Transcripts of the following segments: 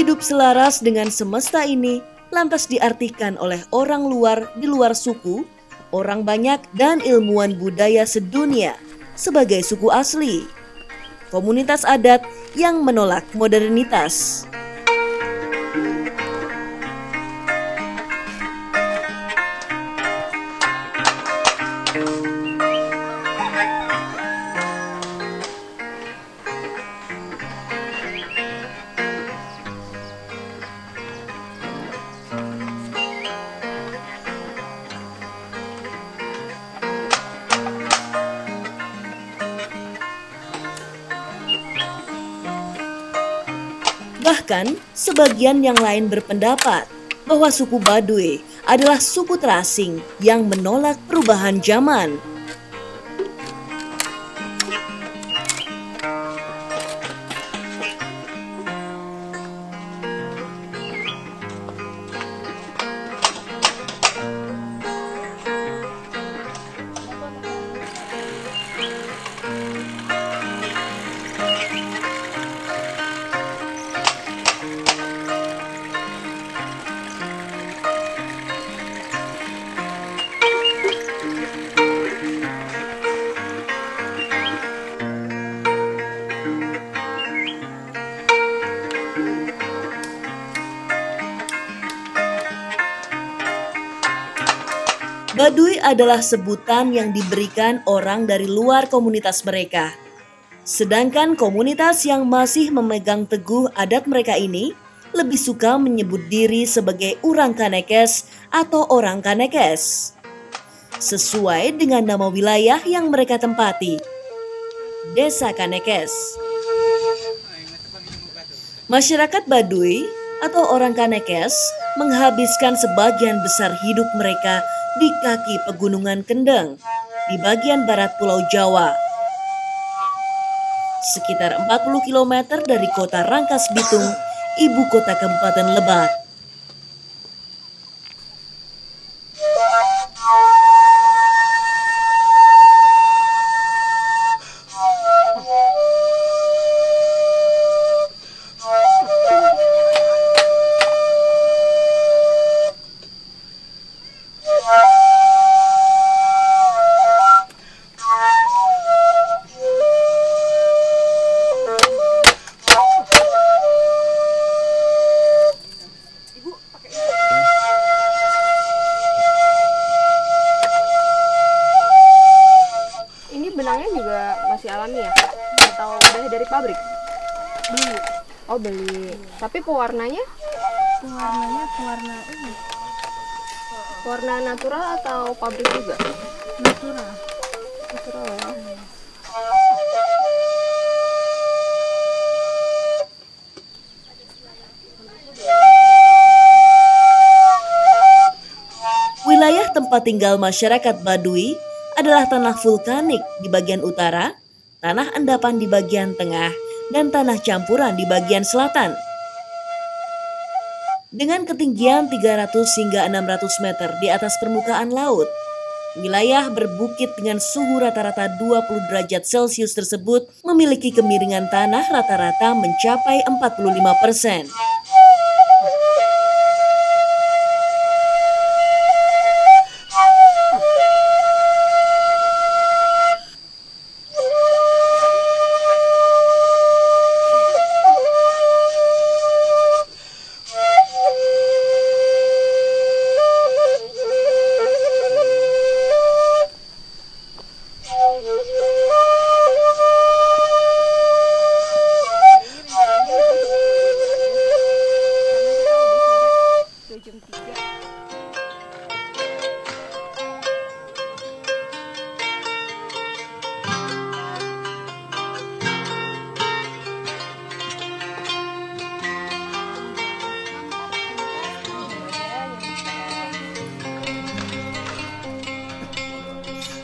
Hidup selaras dengan semesta ini lantas diartikan oleh orang luar di luar suku, orang banyak dan ilmuwan budaya sedunia sebagai suku asli. Komunitas adat yang menolak modernitas. Bahkan, sebagian yang lain berpendapat bahwa suku Baduy adalah suku terasing yang menolak perubahan zaman. Baduy adalah sebutan yang diberikan orang dari luar komunitas mereka. Sedangkan komunitas yang masih memegang teguh adat mereka ini lebih suka menyebut diri sebagai Urang Kanekes atau orang Kanekes. Sesuai dengan nama wilayah yang mereka tempati, Desa Kanekes. Masyarakat Baduy atau orang Kanekes menghabiskan sebagian besar hidup mereka di kaki pegunungan Kendeng di bagian barat Pulau Jawa. Sekitar 40 km dari kota Rangkas Bitung, ibu kota Kabupaten Lebak. Benangnya juga masih alami ya? Atau udah dari pabrik? Beli. Oh beli. Tapi pewarnanya? Pewarna ini. Warna natural atau pabrik juga? Natural. Natural ya. Wilayah tempat tinggal masyarakat Baduy adalah tanah vulkanik di bagian utara, tanah endapan di bagian tengah, dan tanah campuran di bagian selatan. Dengan ketinggian 300 hingga 600 meter di atas permukaan laut, wilayah berbukit dengan suhu rata-rata 20 derajat Celcius tersebut memiliki kemiringan tanah rata-rata mencapai 45%.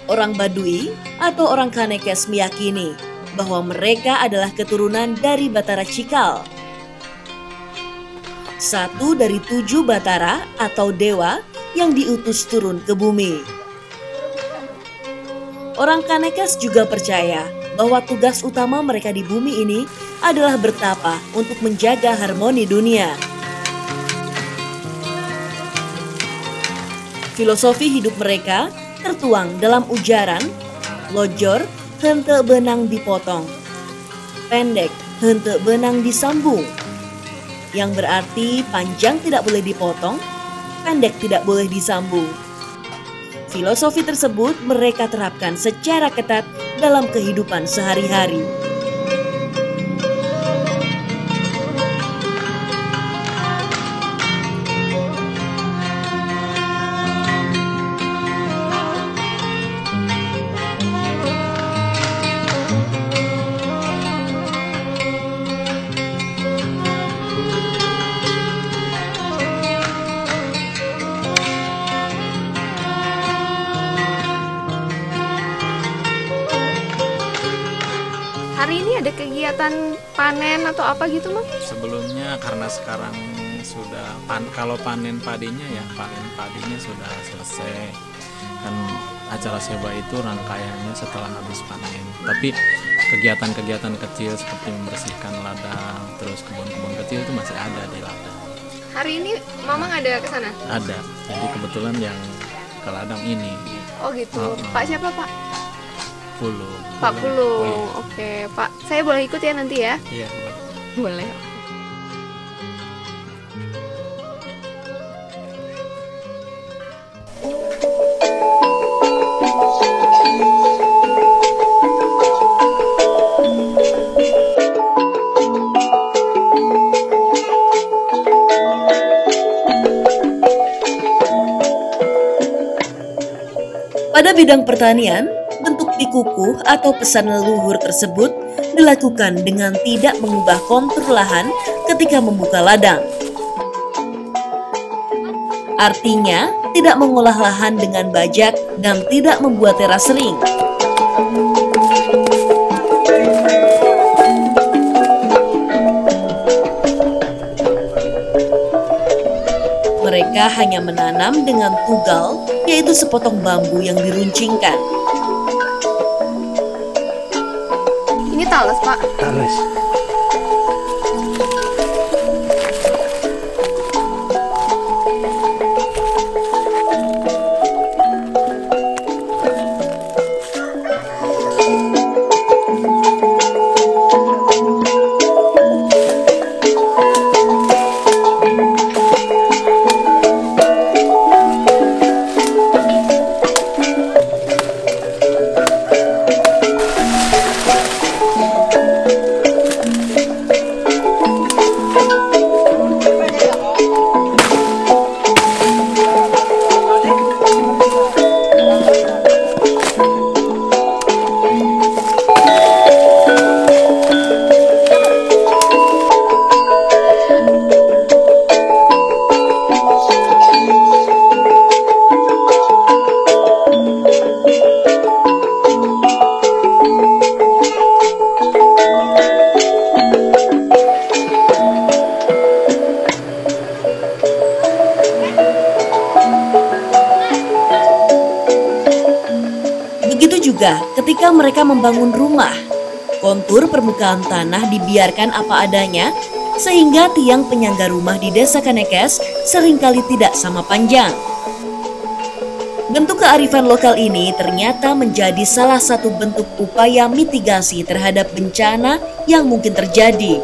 Orang Baduy atau orang Kanekes meyakini bahwa mereka adalah keturunan dari Batara Cikal. Satu dari 7 Batara atau dewa yang diutus turun ke bumi. Orang Kanekes juga percaya bahwa tugas utama mereka di bumi ini adalah bertapa untuk menjaga harmoni dunia. Filosofi hidup mereka tertuang dalam ujaran, lojor henteu benang dipotong, pendek henteu benang disambung, yang berarti panjang tidak boleh dipotong, pendek tidak boleh disambung. Filosofi tersebut mereka terapkan secara ketat dalam kehidupan sehari-hari. Hari ini ada kegiatan panen atau apa gitu, Mam? Sebelumnya karena sekarang sudah kalau panen padinya sudah selesai. Kan acara seba itu rangkaiannya setelah habis panen. Tapi kegiatan-kegiatan kecil seperti membersihkan ladang, terus kebun-kebun kecil itu masih ada di ladang. Hari ini Mamang ada ke sana? Ada. Jadi kebetulan yang ke ladang ini. Oh gitu. Pak siapa, Pak? Pulung. Pak Pulung. Oke, Pak. Saya boleh ikut ya nanti ya? Iya, Boleh. Pada bidang pertanian, bentuk pikukuh atau pesan leluhur tersebut dilakukan dengan tidak mengubah kontur lahan ketika membuka ladang. Artinya, tidak mengolah lahan dengan bajak dan tidak membuat teras ring. Mereka hanya menanam dengan tugal, yaitu sepotong bambu yang diruncingkan. Ini talas, Pak. Talas. Begitu juga ketika mereka membangun rumah, kontur permukaan tanah dibiarkan apa adanya, sehingga tiang penyangga rumah di Desa Kanekes seringkali tidak sama panjang. Bentuk kearifan lokal ini ternyata menjadi salah satu bentuk upaya mitigasi terhadap bencana yang mungkin terjadi.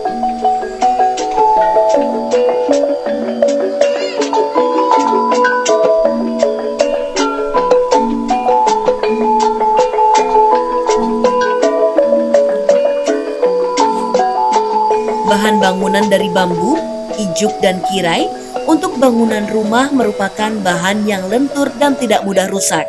Bahan bangunan dari bambu, ijuk, dan kirai untuk bangunan rumah merupakan bahan yang lentur dan tidak mudah rusak.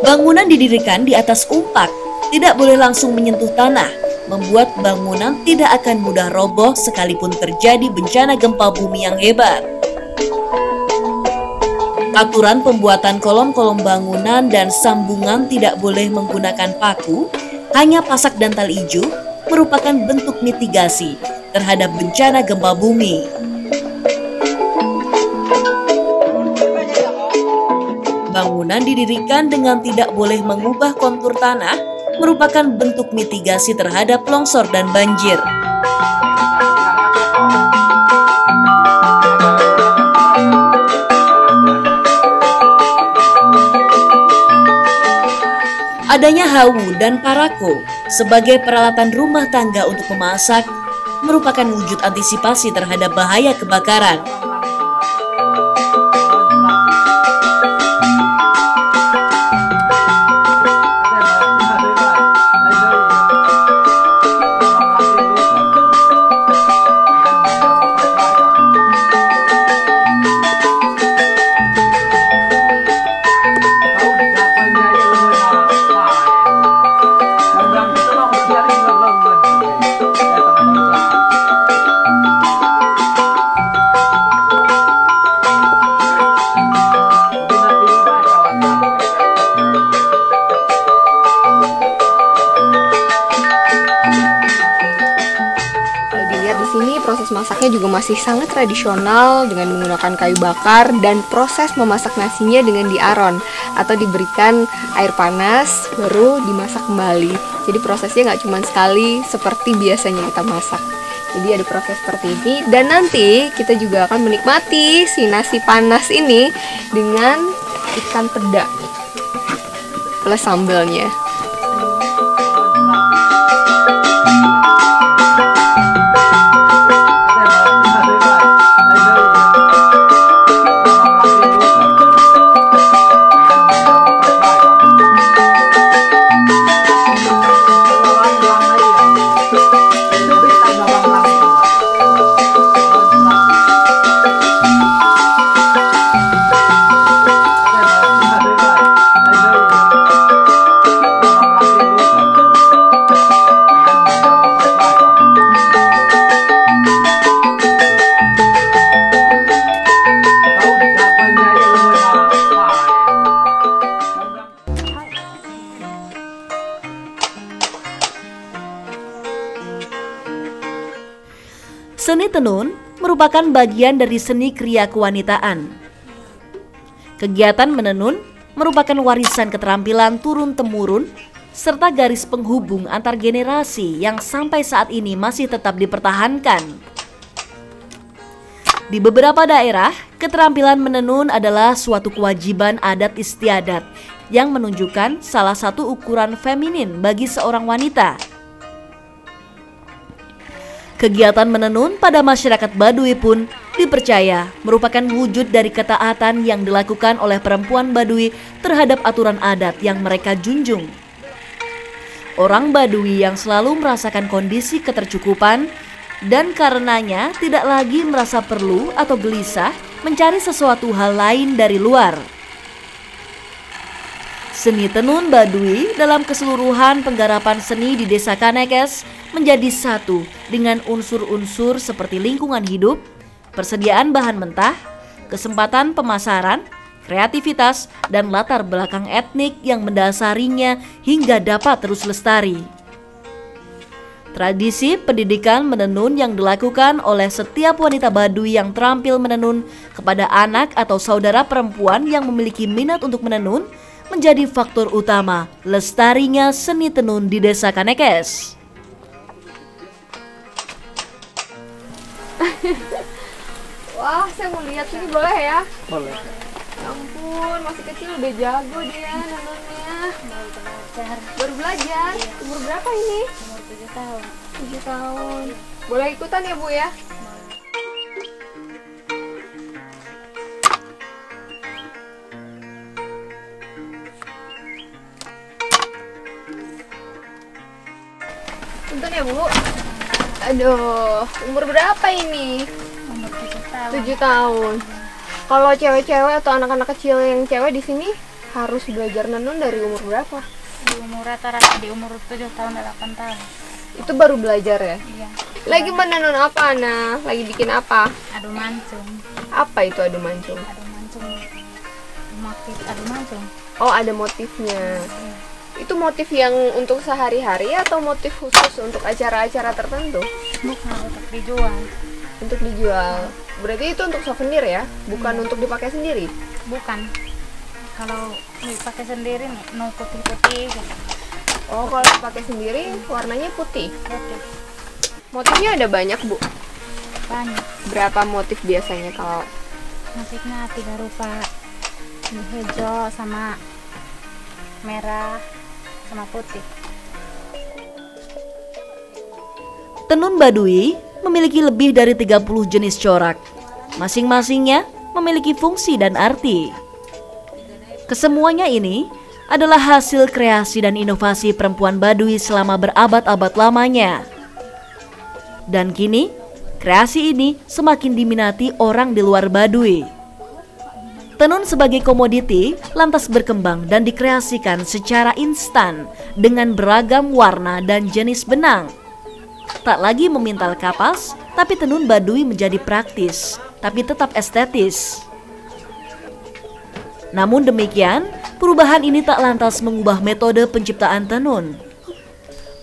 Bangunan didirikan di atas umpak, tidak boleh langsung menyentuh tanah, membuat bangunan tidak akan mudah roboh sekalipun terjadi bencana gempa bumi yang hebat. Aturan pembuatan kolom-kolom bangunan dan sambungan tidak boleh menggunakan paku, hanya pasak dan tali ijuk merupakan bentuk mitigasi terhadap bencana gempa bumi. Bangunan didirikan dengan tidak boleh mengubah kontur tanah merupakan bentuk mitigasi terhadap longsor dan banjir. Adanya hawu dan parako sebagai peralatan rumah tangga untuk memasak merupakan wujud antisipasi terhadap bahaya kebakaran. Proses masaknya juga masih sangat tradisional dengan menggunakan kayu bakar, dan proses memasak nasinya dengan diaron atau diberikan air panas baru dimasak kembali. Jadi prosesnya nggak cuma sekali seperti biasanya kita masak. Jadi ada proses seperti ini, dan nanti kita juga akan menikmati si nasi panas ini dengan ikan peda plus sambelnya. Seni tenun merupakan bagian dari seni kriya kewanitaan. Kegiatan menenun merupakan warisan keterampilan turun-temurun serta garis penghubung antar generasi yang sampai saat ini masih tetap dipertahankan. Di beberapa daerah, keterampilan menenun adalah suatu kewajiban adat istiadat yang menunjukkan salah satu ukuran feminin bagi seorang wanita. Kegiatan menenun pada masyarakat Baduy pun dipercaya merupakan wujud dari ketaatan yang dilakukan oleh perempuan Baduy terhadap aturan adat yang mereka junjung. Orang Baduy yang selalu merasakan kondisi ketercukupan dan karenanya tidak lagi merasa perlu atau gelisah mencari sesuatu hal lain dari luar. Seni tenun Baduy dalam keseluruhan penggarapan seni di Desa Kanekes menjadi satu dengan unsur-unsur seperti lingkungan hidup, persediaan bahan mentah, kesempatan pemasaran, kreativitas, dan latar belakang etnik yang mendasarinya hingga dapat terus lestari. Tradisi pendidikan menenun yang dilakukan oleh setiap wanita Baduy yang terampil menenun kepada anak atau saudara perempuan yang memiliki minat untuk menenun menjadi faktor utama lestarinya seni tenun di Desa Kanekes. Wah, saya mau lihat ini, boleh ya? Boleh. Ya ampun, masih kecil udah jago dia nenunnya. Baru belajar? Umur berapa ini? Umur 7 tahun. 7 tahun. Boleh ikutan ya, Bu ya? Punten ya, Bu. Aduh, umur berapa ini? Umur 7 tahun. 7 tahun. Kalau cewek-cewek atau anak-anak kecil yang cewek di sini harus belajar nenun dari umur berapa? Di umur rata-rata di umur 7 tahun dan 8 tahun. Itu baru belajar ya? Iya. Lagi menenun apa, Ana? Lagi bikin apa? Adu mancung. Apa itu adu mancung? Adu mancung. Motif adu mancung. Oh, ada motifnya. Itu motif yang untuk sehari-hari atau motif khusus untuk acara-acara tertentu? Bukan untuk dijual. Untuk dijual. Berarti itu untuk souvenir ya? Bukan untuk dipakai sendiri? Bukan. Kalau dipakai sendiri nih, no putih-putih gitu. Oh, kalau pakai sendiri warnanya putih. Putih. Motifnya ada banyak, Bu. Banyak. Berapa motif biasanya kalau Motifnya 3 rupa. Ini hijau sama merah sama putih. Tenun Baduy memiliki lebih dari 30 jenis corak. Masing-masingnya memiliki fungsi dan arti. Kesemuanya ini adalah hasil kreasi dan inovasi perempuan Baduy selama berabad-abad lamanya. Dan kini, kreasi ini semakin diminati orang di luar Baduy. Tenun sebagai komoditi lantas berkembang dan dikreasikan secara instan dengan beragam warna dan jenis benang. Tak lagi memintal kapas, tapi tenun Baduy menjadi praktis, tapi tetap estetis. Namun demikian, perubahan ini tak lantas mengubah metode penciptaan tenun.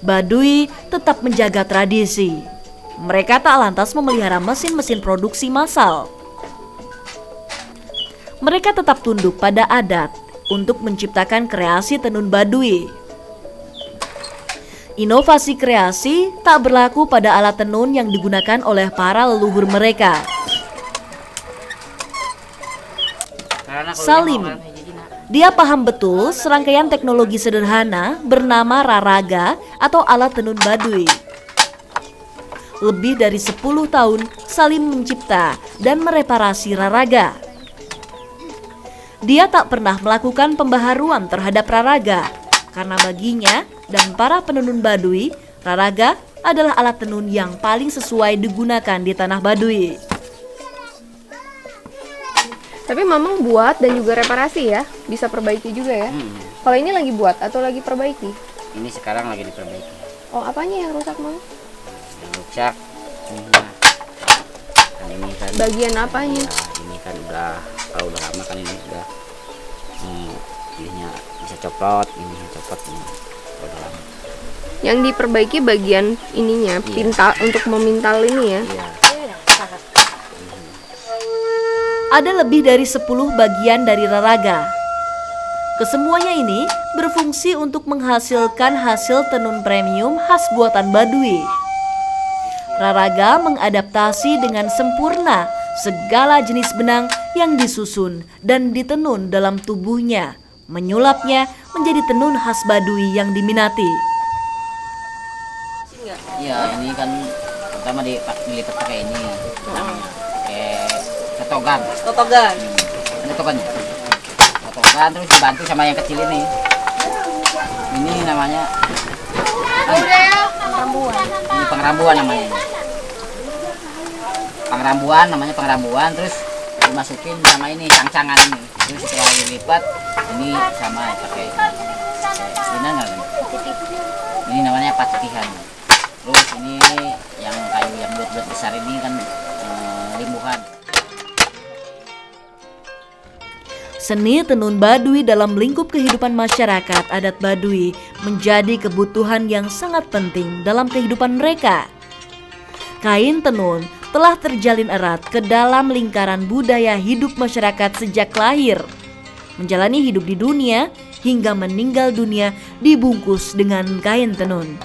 Baduy tetap menjaga tradisi. Mereka tak lantas memelihara mesin-mesin produksi massal. Mereka tetap tunduk pada adat untuk menciptakan kreasi tenun Baduy. Inovasi kreasi tak berlaku pada alat tenun yang digunakan oleh para leluhur mereka. Salim, dia paham betul serangkaian teknologi sederhana bernama raraga atau alat tenun Baduy. Lebih dari 10 tahun Salim mencipta dan mereparasi raraga. Dia tak pernah melakukan pembaharuan terhadap raraga karena baginya dan para penenun Baduy, raraga adalah alat tenun yang paling sesuai digunakan di tanah Baduy. Tapi Mamang buat dan juga reparasi ya, bisa perbaiki juga ya. Kalau ini lagi buat atau lagi perbaiki? Ini sekarang lagi diperbaiki. Oh, apanya yang rusak, Mang? Yang rusak ini kan ini kan Bagian apanya? ini kan udah, kalau udah lama kan ini udah ininya bisa coplot, ini copot ini udah lama. Yang diperbaiki bagian ininya, Iya. pintal untuk memintal ini ya. Iya. Ada lebih dari 10 bagian dari raraga. Kesemuanya ini berfungsi untuk menghasilkan hasil tenun premium khas buatan Baduy. Raraga mengadaptasi dengan sempurna segala jenis benang yang disusun dan ditenun dalam tubuhnya, menyulapnya menjadi tenun khas Baduy yang diminati. Iya, ini kan pertama dilipat pakai ini. Pakai totogan. Totogan. Ada totogannya. Totogan terus dibantu sama yang kecil ini. Ini namanya ini pengrambuan namanya. Pengrambuan terus dimasukin sama ini cangcangan ini. Terus setelah dilipat ini sama pakai ini enggak kan? Ini namanya patihan. Terus ini yang kayu yang buat besar ini kan limbuhan. Seni tenun Baduy dalam lingkup kehidupan masyarakat adat Baduy menjadi kebutuhan yang sangat penting dalam kehidupan mereka. Kain tenun telah terjalin erat ke dalam lingkaran budaya hidup masyarakat sejak lahir. Menjalani hidup di dunia hingga meninggal dunia dibungkus dengan kain tenun.